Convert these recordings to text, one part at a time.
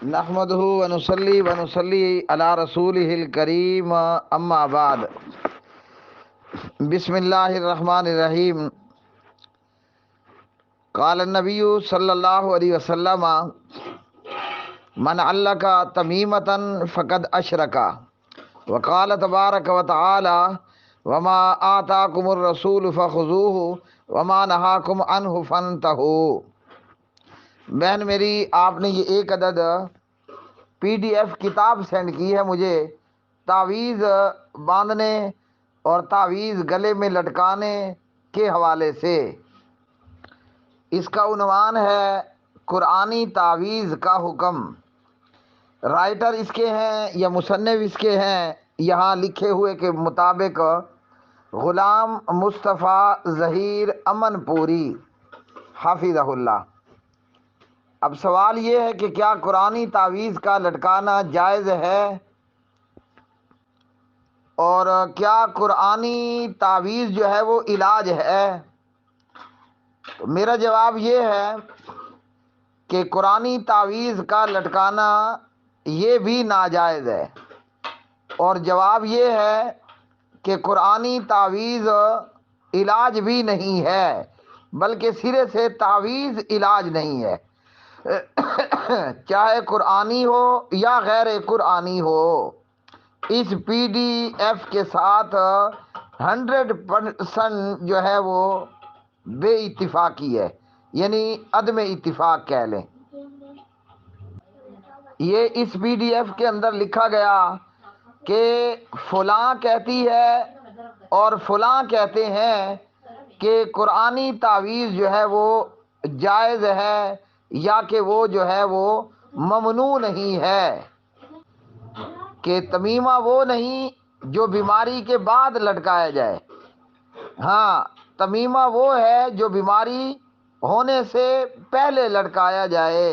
نحمده ونصلي ونصلي على رسوله الكريم اما بعد بسم اللہ الرحمن الرحیم قال النبی صلی اللہ علیہ وسلم من علق تمیمۃ فقد اشرک وقال تبارک وتعالی وما آتاکم الرسول فخذوہ وما نہاکم عنہ فانتہوا۔ بہن میری، آپ نے یہ ایک عدد PDF کتاب سینڈ کی ہے مجھے، تعویذ باندھنے اور تعویذ گلے میں لٹکانے کے حوالے سے۔ اس کا عنوان ہے قرآنی تعویذ کا حکم۔ رائٹر اس کے ہیں یا مصنف اس کے ہیں، یہاں لکھے ہوئے کے مطابق غلام مصطفیٰ ظہیر امن پوری حافظہ اللہ۔ اب سوال یہ ہے کہ کیا قرآنی تعویذ کا لٹکانا جائز ہے، اور کیا قرآنی تعویذ جو ہے وہ علاج ہے؟ تو میرا جواب یہ ہے کہ قرآنی تعویذ کا لٹکانا یہ بھی ناجائز ہے، اور جواب یہ ہے کہ قرآنی تعویذ علاج بھی نہیں ہے، بلکہ سرے سے تعویذ علاج نہیں ہے، چاہے قرآنی ہو یا غیر قرآنی ہو۔ اس PDF کے ساتھ 100% جو ہے وہ بے اتفاقی ہے، یعنی عدم اتفاق کہہ لیں۔ یہ اس PDF کے اندر لکھا گیا کہ فلاں کہتی ہے اور فلاں کہتے ہیں کہ قرآنی تعویذ جو ہے وہ جائز ہے، یا کہ وہ جو ہے وہ ممنوع نہیں ہے، کہ تمیمہ وہ نہیں جو بیماری کے بعد لٹکایا جائے، ہاں تمیمہ وہ ہے جو بیماری ہونے سے پہلے لٹکایا جائے۔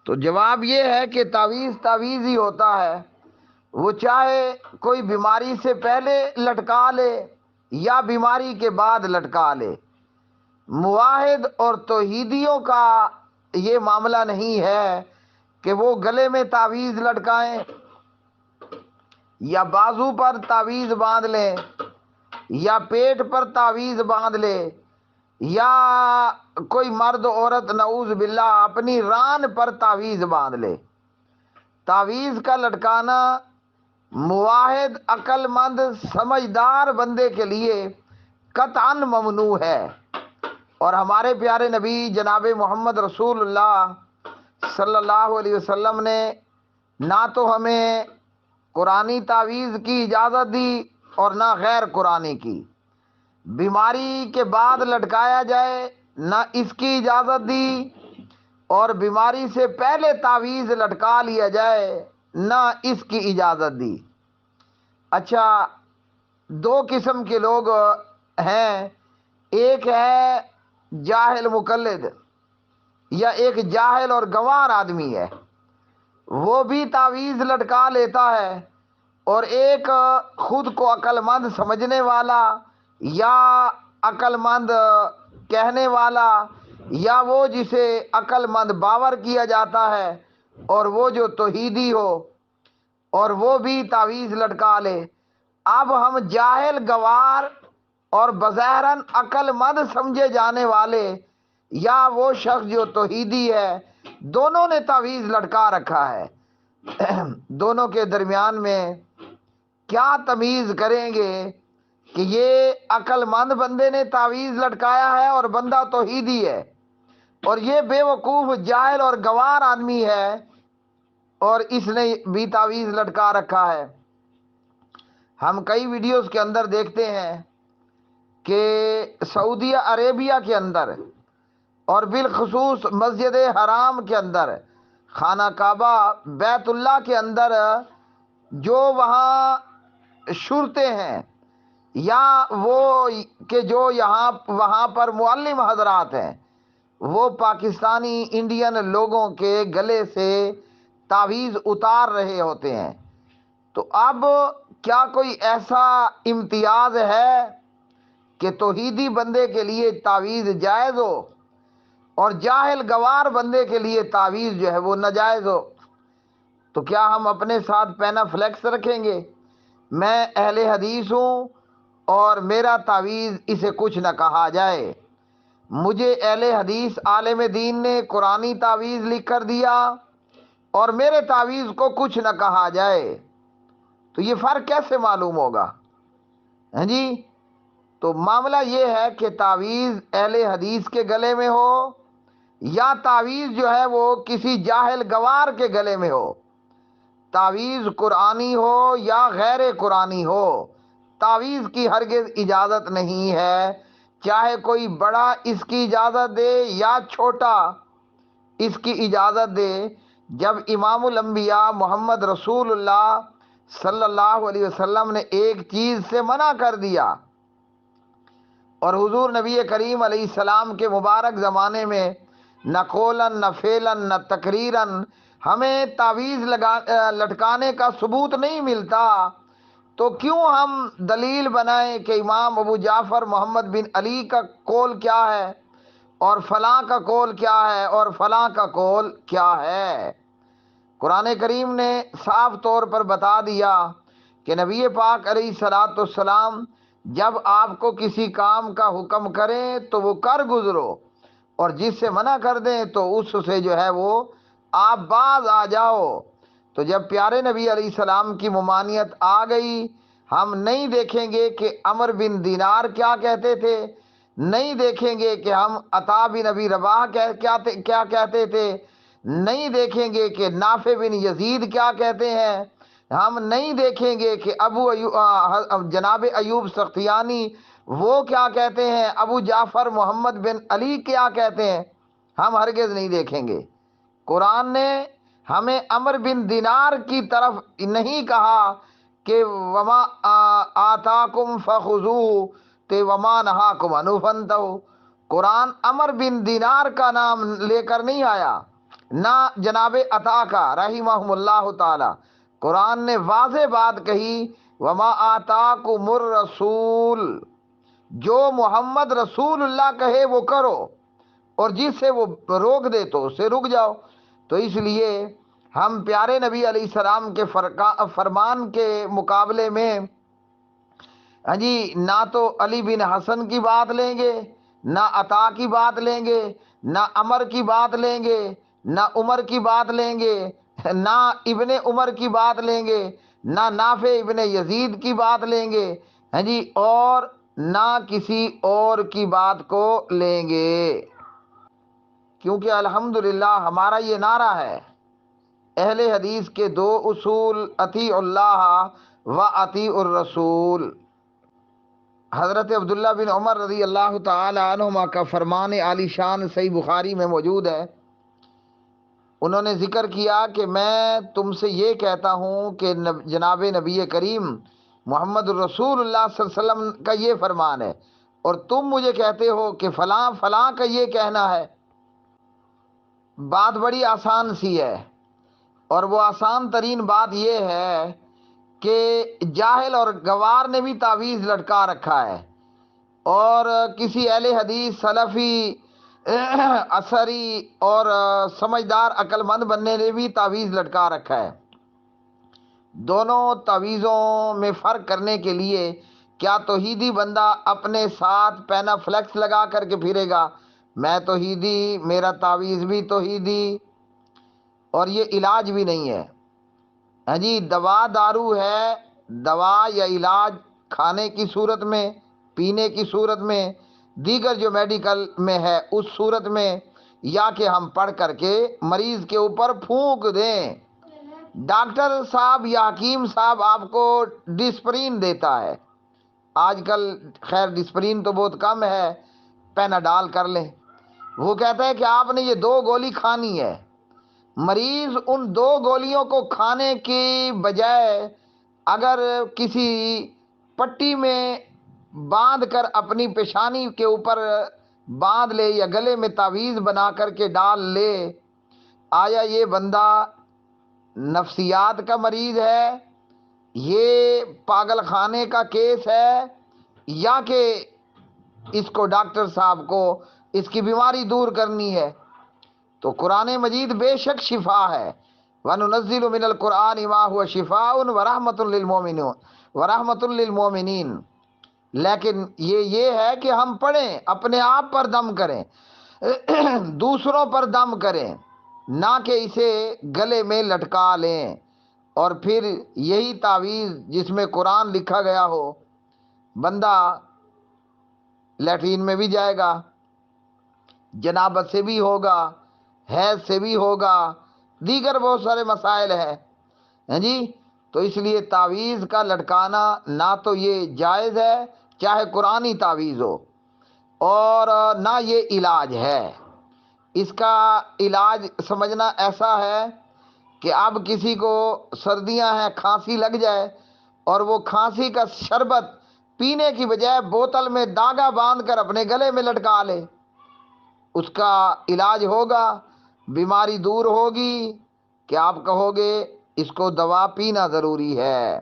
تو جواب یہ ہے کہ تعویذ ہی ہوتا ہے، وہ چاہے کوئی بیماری سے پہلے لٹکا لے یا بیماری کے بعد لٹکا لے۔ موحد اور توحیدیوں کا یہ معاملہ نہیں ہے کہ وہ گلے میں تعویذ لٹکائیں یا بازو پر تعویذ باندھ لیں یا پیٹ پر تعویذ باندھ لے، یا کوئی مرد عورت نعوذ باللہ اپنی ران پر تعویذ باندھ لے۔ تعویذ کا لٹکانا موحد عقل مند سمجھدار بندے کے لیے قطعاً ممنوع ہے، اور ہمارے پیارے نبی جناب محمد رسول اللہ صلی اللہ علیہ وسلم نے نہ تو ہمیں قرآنی تعویذ کی اجازت دی اور نہ غیر قرآنی کی۔ بیماری کے بعد لٹکایا جائے نہ اس کی اجازت دی، اور بیماری سے پہلے تعویذ لٹکا لیا جائے نہ اس کی اجازت دی۔ اچھا، دو قسم کے لوگ ہیں، ایک ہے جاہل مقلد، یا ایک جاہل اور گنوار آدمی ہے، وہ بھی تعویذ لٹکا لیتا ہے، اور ایک خود کو عقل مند سمجھنے والا یا عقل مند کہنے والا، یا وہ جسے عقل مند باور کیا جاتا ہے اور وہ جو توحیدی ہو، اور وہ بھی تعویذ لٹکا لے۔ اب ہم جاہل، گوار اور بظاہراً عقل مند سمجھے جانے والے، یا وہ شخص جو توحیدی ہے، دونوں نے تعویذ لٹکا رکھا ہے، دونوں کے درمیان میں کیا تمیز کریں گے کہ یہ عقل مند بندے نے تعویذ لٹکایا ہے اور بندہ توحیدی ہے، اور یہ بے وقوف جاہل اور گوار آدمی ہے اور اس نے بھی تعویذ لٹکا رکھا ہے؟ ہم کئی ویڈیوز کے اندر دیکھتے ہیں کہ سعودی عربیہ کے اندر اور بالخصوص مسجد حرام کے اندر، خانہ کعبہ بیت اللہ کے اندر، جو وہاں شرطیں ہیں یا وہ کہ جو وہاں پر معلم حضرات ہیں، وہ پاکستانی انڈین لوگوں کے گلے سے تعویذ اتار رہے ہوتے ہیں۔ تو اب کیا کوئی ایسا امتیاز ہے کہ توحیدی بندے کے لیے تعویذ جائز ہو اور جاہل گوار بندے کے لیے تعویذ جو ہے وہ ناجائز ہو؟ تو کیا ہم اپنے ساتھ پینا فلیکس رکھیں گے؟ میں اہل حدیث ہوں اور میرا تعویذ اسے کچھ نہ کہا جائے. مجھے اہل حدیث عالم دین نے قرآنی تعویذ لکھ کر دیا اور میرے تعویذ کو کچھ نہ کہا جائے. تو یہ فرق کیسے معلوم ہوگا؟ ہاں جی. تو معاملہ یہ ہے کہ تعویذ اہل حدیث کے گلے میں ہو یا تعویذ جو ہے وہ کسی جاہل گوار کے گلے میں ہو، تعویذ قرآنی ہو یا غیر قرآنی ہو، تعویذ کی ہرگز اجازت نہیں ہے، چاہے کوئی بڑا اس کی اجازت دے یا چھوٹا اس کی اجازت دے. جب امام الانبیاء محمد رسول اللہ صلی اللہ علیہ وسلم نے ایک چیز سے منع کر دیا اور حضور نبی کریم علیہ السلام کے مبارک زمانے میں نہ قولاً نہ فعلاً نہ تقریراً ہمیں تعویذ لٹکانے کا ثبوت نہیں ملتا، تو کیوں ہم دلیل بنائیں کہ امام ابو جعفر محمد بن علی کا قول کیا ہے اور فلاں کا قول کیا ہے اور فلاں کا قول کیا ہے؟ قرآن کریم نے صاف طور پر بتا دیا کہ نبی پاک علیہ الصلوۃ والسلام جب آپ کو کسی کام کا حکم کریں تو وہ کر گزرو، اور جس سے منع کر دیں تو اس سے جو ہے وہ آپ باز آ جاؤ. تو جب پیارے نبی علیہ السلام کی ممانعت آ گئی، ہم نہیں دیکھیں گے کہ عمر بن دینار کیا کہتے تھے، نہیں دیکھیں گے کہ ہم عطا بن ابی رباح کیا کہتے تھے، نہیں دیکھیں گے کہ نافع بن یزید کیا کہتے ہیں، ہم نہیں دیکھیں گے کہ جناب ایوب سختیانی وہ کیا کہتے ہیں، ابو جعفر محمد بن علی کیا کہتے ہیں، ہم ہرگز نہیں دیکھیں گے. قرآن نے ہمیں عمر بن دینار کی طرف نہیں کہا کہ وما آتاکم فخذوہ تے وما نہاکم عنہ فانتہوا. قرآن عمر بن دینار کا نام لے کر نہیں آیا، نہ جناب عطا کا رحمہم اللہ تعالی. قرآن نے واضح بات کہی وما آتاکم الرسول، جو محمد رسول اللہ کہے وہ کرو اور جس سے وہ روک دے تو اس سے رک جاؤ. تو اس لیے ہم پیارے نبی علیہ السلام کے فرمان کے مقابلے میں ہاں جی نہ تو علی بن حسن کی بات لیں گے، نہ عطا کی بات لیں گے، نہ عمر کی بات لیں گے، نہ عمر کی بات لیں گے، نہ ابن عمر کی بات لیں گے، نہ نافع ابن یزید کی بات لیں گے، ہاں جی، اور نہ کسی اور کی بات کو لیں گے. کیونکہ الحمدللہ ہمارا یہ نعرہ ہے، اہل حدیث کے دو اصول، اطیع اللہ و اطیع الرسول. حضرت عبداللہ بن عمر رضی اللہ تعالی عنہما کا فرمان عالی شان صحیح بخاری میں موجود ہے. انہوں نے ذکر کیا کہ میں تم سے یہ کہتا ہوں کہ جناب نبی کریم محمد الرسول اللہ صلی اللہ علیہ وسلم کا یہ فرمان ہے اور تم مجھے کہتے ہو کہ فلاں فلاں کا یہ کہنا ہے. بات بڑی آسان سی ہے، اور وہ آسان ترین بات یہ ہے کہ جاہل اور گوار نے بھی تعویذ لٹکا رکھا ہے، اور کسی اہل حدیث سلفی اثری اور سمجھدار عقل مند بننے نے بھی تعویذ لٹکا رکھا ہے. دونوں تعویذوں میں فرق کرنے کے لیے کیا توحیدی بندہ اپنے ساتھ پینا فلیکس لگا کر کے پھرے گا میں توحیدی، میرا تعویذ بھی توحیدی، اور یہ علاج بھی نہیں ہے. ہاں جی، دوا دارو ہے، دوا یا علاج کھانے کی صورت میں، پینے کی صورت میں، دیگر جو میڈیکل میں ہے اس صورت میں، یا کہ ہم پڑھ کر کے مریض کے اوپر پھونک دیں. ڈاکٹر صاحب یا حکیم صاحب آپ کو ڈسپرین دیتا ہے، آج کل خیر ڈسپرین تو بہت کم ہے، پیناڈال کر لیں. وہ کہتا ہے کہ آپ نے یہ 2 گولی کھانی ہے. مریض ان 2 گولیوں کو کھانے کی بجائے اگر کسی پٹی میں باندھ کر اپنی پیشانی کے اوپر باندھ لے یا گلے میں تعویذ بنا کر کے ڈال لے، آیا یہ بندہ نفسیات کا مریض ہے، یہ پاگل خانے کا کیس ہے، یا کہ اس کو ڈاکٹر صاحب کو اس کی بیماری دور کرنی ہے؟ تو قرآن مجید بے شک شفا ہے، وَنُنَزِّلُ مِنَ الْقُرْآنِ مَا هُوَ شِفَاءٌ وَرَحْمَةٌ لِّلْمُؤْمِنِينَ، لیکن یہ ہے کہ ہم پڑھیں، اپنے آپ پر دم کریں، دوسروں پر دم کریں، نہ کہ اسے گلے میں لٹکا لیں، اور پھر یہی تعویذ جس میں قرآن لکھا گیا ہو، بندہ لیٹرین میں بھی جائے گا، جنابت سے بھی ہوگا، حیض سے بھی ہوگا، دیگر بہت سارے مسائل ہیں جی۔ تو اس لیے تعویذ کا لٹکانا نہ تو یہ جائز ہے، چاہے قرآنی تعویذ ہو، اور نہ یہ علاج ہے۔ اس کا علاج سمجھنا ایسا ہے کہ اب کسی کو سردیاں ہیں، کھانسی لگ جائے، اور وہ کھانسی کا شربت پینے کی بجائے بوتل میں داغا باندھ کر اپنے گلے میں لٹکا لے، اس کا علاج ہوگا، بیماری دور ہوگی، کہ آپ کہو گے اس کو دوا پینا ضروری ہے۔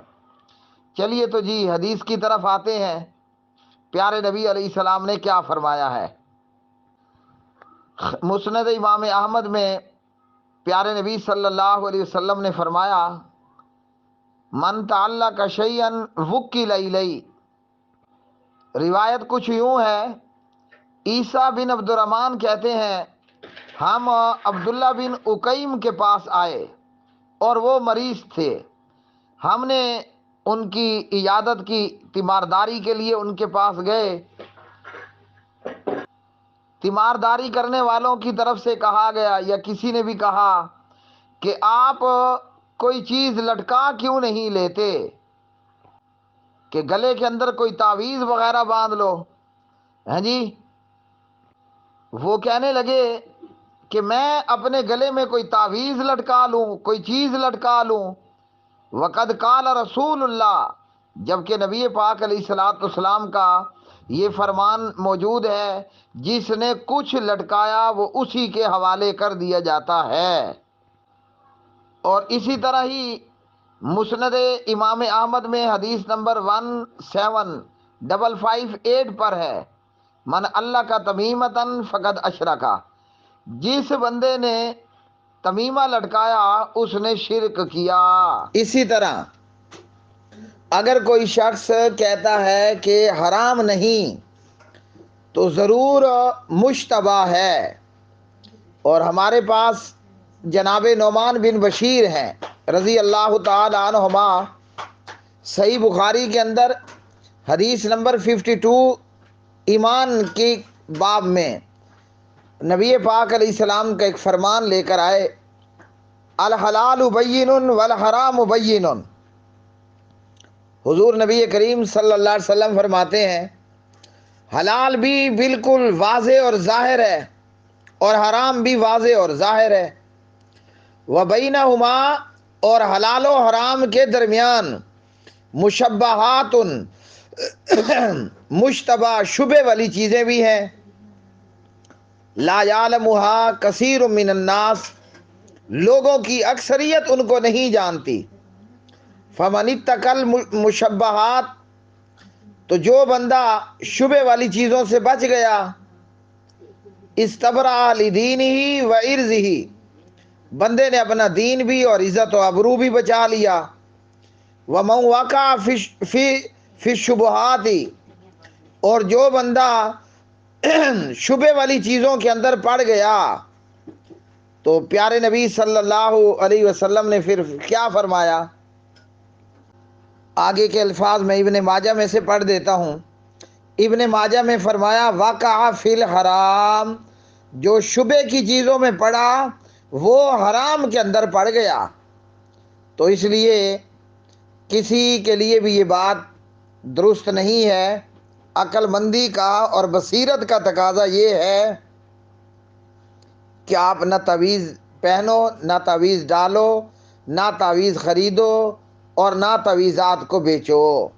چلیے تو جی حدیث کی طرف آتے ہیں، پیارے نبی علیہ السلام نے کیا فرمایا ہے۔ مسند امام احمد میں پیارے نبی صلی اللہ علیہ وسلم نے فرمایا، من تعلق شیئا وکل الیہ۔ روایت کچھ یوں ہے، عیسیٰ بن عبد الرحمن کہتے ہیں ہم عبداللہ بن اکیم کے پاس آئے اور وہ مریض تھے، ہم نے ان کی عیادت کی، تیمارداری کے لیے ان کے پاس گئے۔ تیمارداری کرنے والوں کی طرف سے کہا گیا، یا کسی نے بھی کہا کہ آپ کوئی چیز لٹکا کیوں نہیں لیتے، کہ گلے کے اندر کوئی تعویذ وغیرہ باندھ لو، ہیں جی۔ وہ کہنے لگے کہ میں اپنے گلے میں کوئی تعویذ لٹکا لوں، کوئی چیز لٹکا لوں۔ وقد قال رسول اللہ، جبکہ نبی پاک علیہ الصلوۃ والسلام کا یہ فرمان موجود ہے، جس نے کچھ لٹکایا وہ اسی کے حوالے کر دیا جاتا ہے۔ اور اسی طرح ہی مسند امام احمد میں حدیث نمبر 17558 پر ہے، من اللہ کا تمیمتن فقد اشرکا، جس بندے نے تمیمہ لٹکایا اس نے شرک کیا۔ اسی طرح اگر کوئی شخص کہتا ہے کہ حرام نہیں تو ضرور مشتبہ ہے، اور ہمارے پاس جناب نعمان بن بشیر ہیں رضی اللہ تعالی عنہما، صحیح بخاری کے اندر حدیث نمبر 52 ایمان کی باب میں نبی پاک علیہ السلام کا ایک فرمان لے کر آئے، الحلال بین والحرام بین۔ حضور نبی کریم صلی اللہ علیہ وسلم فرماتے ہیں حلال بھی بالکل واضح اور ظاہر ہے، اور حرام بھی واضح اور ظاہر ہے، وبینہما، اور حلال و حرام کے درمیان مشبہات، مشتبہ شبہ والی چیزیں بھی ہیں، لا یعلمھا کثیر من الناس، لوگوں کی اکثریت ان کو نہیں جانتی، فمن اتقى المشبہات، تو جو بندہ شبہ والی چیزوں سے بچ گیا، استبرأ لدینہ وعرضہ، بندے نے اپنا دین بھی اور عزت و ابرو بھی بچا لیا، ومن وقع فی الشبہات، اور جو بندہ شبہ والی چیزوں کے اندر پڑ گیا، تو پیارے نبی صلی اللہ علیہ وسلم نے پھر کیا فرمایا، آگے کے الفاظ میں ابن ماجہ میں سے پڑھ دیتا ہوں۔ ابن ماجہ میں فرمایا وقع فی الحرام، جو شبہ کی چیزوں میں پڑا وہ حرام کے اندر پڑ گیا۔ تو اس لیے کسی کے لیے بھی یہ بات درست نہیں ہے، عقل مندی کا اور بصیرت کا تقاضا یہ ہے کہ آپ نہ تعویذ پہنو، نہ تعویذ ڈالو، نہ تعویذ خریدو، اور نہ تعویذات کو بیچو۔